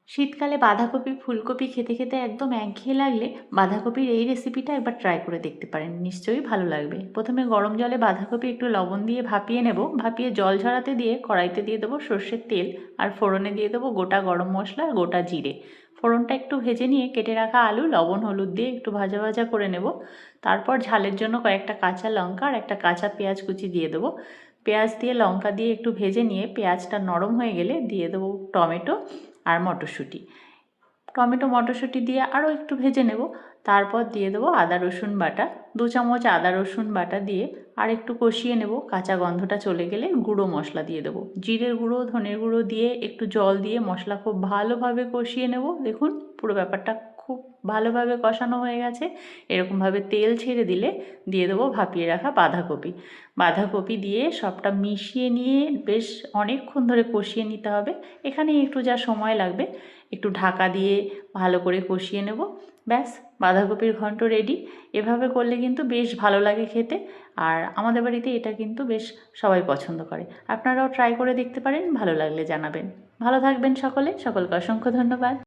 শীতকালে বাঁধাকপি ফুলকপি খেতে খেতে একদম একঘেয়ে লাগলে বাঁধাকপির এই রেসিপিটা একবার ট্রাই করে দেখতে পারেন, নিশ্চয়ই ভালো লাগবে। প্রথমে গরম জলে বাঁধাকপি একটু লবণ দিয়ে ভাপিয়ে নেব। ভাপিয়ে জল ঝরাতে দিয়ে কড়াইতে দিয়ে দেবো সর্ষের তেল, আর ফোড়নে দিয়ে দেবো গোটা গরম মশলা আর গোটা জিরে। ফোড়নটা একটু ভেজে নিয়ে কেটে রাখা আলু লবণ হলুদ দিয়ে একটু ভাজা ভাজা করে নেব। তারপর ঝালের জন্য কয়েকটা কাঁচা লঙ্কা আর একটা কাঁচা পেঁয়াজ কুচি দিয়ে দেবো। পেঁয়াজ দিয়ে লঙ্কা দিয়ে একটু ভেজে নিয়ে পেঁয়াজটা নরম হয়ে গেলে দিয়ে দেবো টমেটো আর মটরশুঁটি। টমেটো মটরশুঁটি দিয়ে আরও একটু ভেজে নেব। তারপর দিয়ে দেবো আদা রসুন বাটা, 2 চামচ আদা রসুন বাটা দিয়ে আর একটু কষিয়ে নেব। কাঁচা গন্ধটা চলে গেলে গুঁড়ো মশলা দিয়ে দেবো, জিরের গুঁড়ো ধনের গুঁড়ো দিয়ে একটু জল দিয়ে মশলা খুব ভালোভাবে কষিয়ে নেব। দেখুন পুরো ব্যাপারটা খুব ভালোভাবে কষানো হয়ে গেছে। এরকমভাবে তেল ছেড়ে দিলে দিয়ে দেবো ভাপিয়ে রাখা বাঁধাকপি। বাঁধাকপি দিয়ে সবটা মিশিয়ে নিয়ে বেশ অনেকক্ষণ ধরে কষিয়ে নিতে হবে। এখানে একটু যা সময় লাগবে একটু ঢাকা দিয়ে ভালো করে কষিয়ে নেব। ব্যাস, বাঁধাকপির ঘন্ট রেডি। এভাবে করলে কিন্তু বেশ ভালো লাগে খেতে, আর আমাদের বাড়িতে এটা কিন্তু বেশ সবাই পছন্দ করে। আপনারাও ট্রাই করে দেখতে পারেন, ভালো লাগলে জানাবেন। ভালো থাকবেন সকলে, সকলকে অসংখ্য ধন্যবাদ।